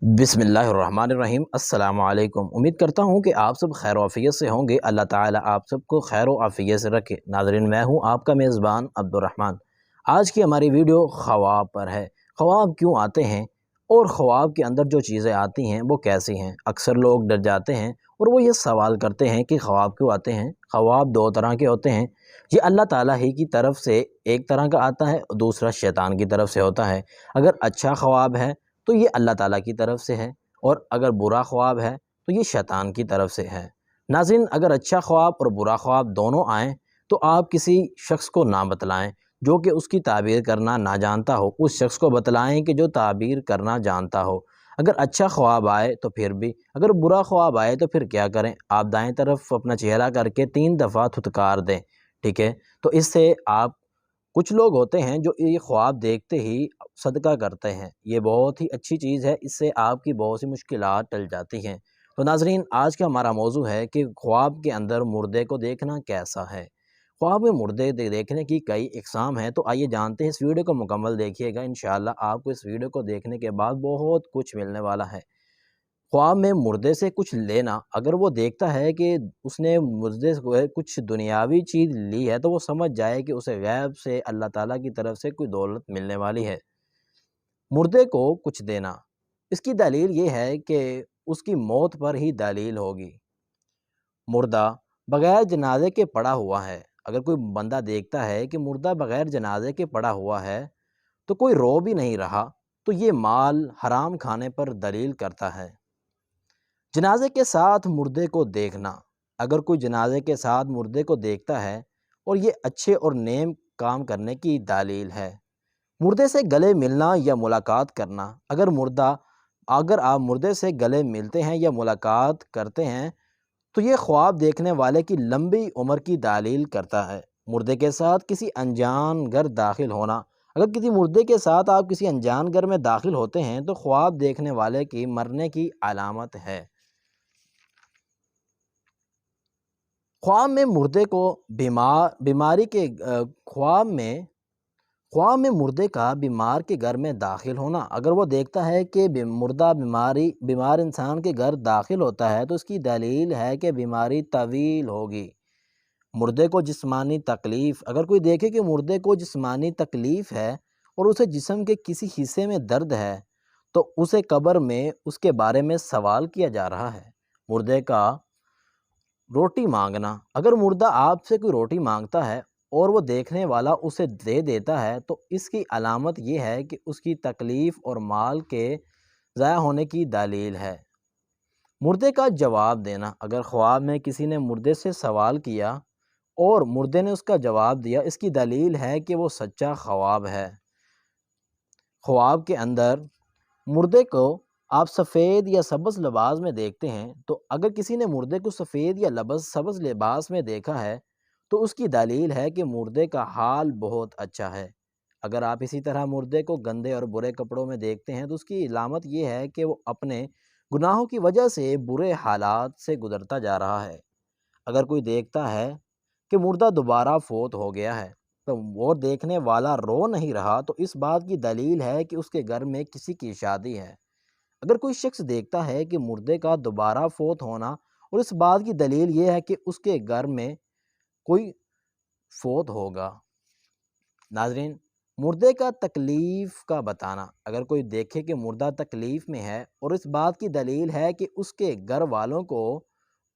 बिस्मिल्लाहिर्रहमानिर्रहीम। अस्सलाम वालेकुम। उम्मीद करता हूँ कि आप सब खैर आफ़ियत से होंगे। अल्लाह ताला आप सबको खैर आफ़ियत से रखे। नाज़रीन, मैं हूँ आपका मेज़बान अब्दुर्रहमान। आज की हमारी वीडियो ख्वाब पर है। ख्वाब क्यों आते हैं और ख्वाब के अंदर जो चीज़ें आती हैं वो कैसी हैं। अक्सर लोग डर जाते हैं और वो ये सवाल करते हैं कि ख्वाब क्यों आते हैं। ख्वाब दो तरह के होते हैं। ये अल्लाह ताला ही की तरफ से एक तरह का आता है, दूसरा शैतान की तरफ से होता है। अगर अच्छा ख्वाब है तो ये अल्लाह ताला की तरफ से है, और अगर बुरा ख्वाब है तो ये शैतान की तरफ से है। नाज़रीन, अगर अच्छा ख्वाब और बुरा ख्वाब दोनों आएँ तो आप किसी शख्स को ना बतलाएँ जो कि उसकी ताबीर करना ना जानता हो। उस शख्स को बतलाएँ कि जो ताबीर करना जानता हो। अगर अच्छा ख्वाब आए तो फिर भी, अगर बुरा ख्वाब आए तो फिर क्या करें? आप दाएं तरफ अपना चेहरा करके 3 दफ़ा थुतकार दें, ठीक है? तो इससे आप, कुछ लोग होते हैं जो ये ख्वाब देखते ही सदका करते हैं। ये बहुत ही अच्छी चीज़ है, इससे आपकी बहुत सी मुश्किलात टल जाती हैं। तो नाज़रीन, आज का हमारा मौजू है कि ख्वाब के अंदर मुर्दे को देखना कैसा है। ख्वाब में मुर्दे देखने की कई इक़साम हैं, तो आइए जानते हैं। इस वीडियो को मुकम्मल देखिएगा, इंशाअल्लाह आपको इस वीडियो को देखने के बाद बहुत कुछ मिलने वाला है। ख्वाब में मुर्दे से कुछ लेना, अगर वो देखता है कि उसने मुर्दे से कुछ दुनियावी चीज़ ली है तो वो समझ जाए कि उसे गैब से, अल्लाह ताला की तरफ से कोई दौलत मिलने वाली है। मुर्दे को कुछ देना, इसकी दलील ये है कि उसकी मौत पर ही दलील होगी। मुर्दा बग़ैर जनाज़े के पड़ा हुआ है। अगर कोई बंदा देखता है कि मुर्दा बग़ैर जनाज़े के पड़ा हुआ है तो कोई रो भी नहीं रहा, तो ये माल हराम खाने पर दलील करता है। जनाजे के साथ मुर्दे को देखना, अगर कोई जनाजे के साथ मुर्दे को देखता है और ये अच्छे और नेक काम करने की दलील है। मुर्दे से गले मिलना या मुलाकात करना, अगर आप मुर्दे से गले मिलते हैं या मुलाकात करते हैं तो ये ख्वाब देखने वाले की लंबी उम्र की दलील करता है। मुर्दे के साथ किसी अनजान घर दाखिल होना, अगर किसी मुर्दे के साथ आप किसी अनजान घर में दाखिल होते हैं तो ख्वाब देखने वाले की मरने की अलामत है। ख्वाब में मुर्दे को बीमारी के ख्वाब में मुर्दे का बीमार के घर में दाखिल होना, अगर वो देखता है कि मुर्दा बीमार इंसान के घर दाखिल होता है तो इसकी दलील है कि बीमारी तवील होगी। मुर्दे को जिस्मानी तकलीफ़, अगर कोई देखे कि मुर्दे को जिस्मानी तकलीफ़ है और उसे जिस्म के किसी हिस्से में दर्द है तो उसे कब्र में उसके बारे में सवाल किया जा रहा है। मुर्दे का रोटी मांगना, अगर मुर्दा आपसे कोई रोटी मांगता है और वो देखने वाला उसे दे देता है तो इसकी अलामत ये है कि उसकी तकलीफ़ और माल के ज़ाया होने की दलील है। मुर्दे का जवाब देना, अगर ख्वाब में किसी ने मुर्दे से सवाल किया और मुर्दे ने उसका जवाब दिया, इसकी दलील है कि वो सच्चा ख्वाब है। ख्वाब के अंदर मुर्दे को आप सफ़ेद या सब्ज़ लिबास में देखते हैं, तो अगर किसी ने मुर्दे को सफ़ेद या सब्ज़ लिबास में देखा है तो उसकी दलील है कि मुर्दे का हाल बहुत अच्छा है। अगर आप इसी तरह मुर्दे को गंदे और बुरे कपड़ों में देखते हैं तो उसकी इलामत ये है कि वो अपने गुनाहों की वजह से बुरे हालात से गुज़रता जा रहा है। अगर कोई देखता है कि मुर्दा दोबारा फोत हो गया है तो वो देखने वाला रो नहीं रहा, तो इस बात की दलील है कि उसके घर में किसी की शादी है। अगर कोई शख्स देखता है कि मुर्दे का दोबारा फोत होना, और इस बात की दलील ये है कि उसके घर में कोई फोत होगा। नाजरीन, मुर्दे का तकलीफ़ का बताना, अगर कोई देखे कि मुर्दा तकलीफ़ में है और इस बात की दलील है कि उसके घर वालों को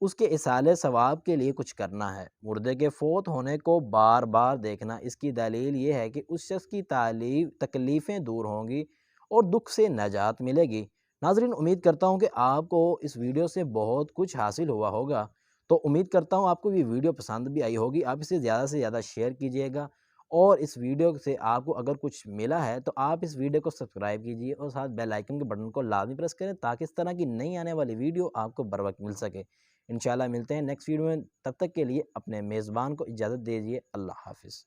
उसके इसाले सवाब के लिए कुछ करना है। मुर्दे के फ़ौत होने को बार बार देखना, इसकी दलील ये है कि उस शख्स की तकलीफ़ें दूर होंगी और दुख से नजात मिलेगी। नाजरीन, उम्मीद करता हूँ कि आपको इस वीडियो से बहुत कुछ हासिल हुआ होगा। तो उम्मीद करता हूँ आपको ये वीडियो पसंद भी आई होगी। आप इसे ज़्यादा से ज़्यादा शेयर कीजिएगा, और इस वीडियो से आपको अगर कुछ मिला है तो आप इस वीडियो को सब्सक्राइब कीजिए और साथ बेल आइकन के बटन को लाजमी प्रेस करें ताकि इस तरह की नई आने वाली वीडियो आपको बर वक्त मिल सके। इंशाल्लाह मिलते हैं नेक्स्ट वीडियो में, तब तक के लिए अपने मेज़बान को इजाज़त दीजिए। अल्लाह हाफ़िज़।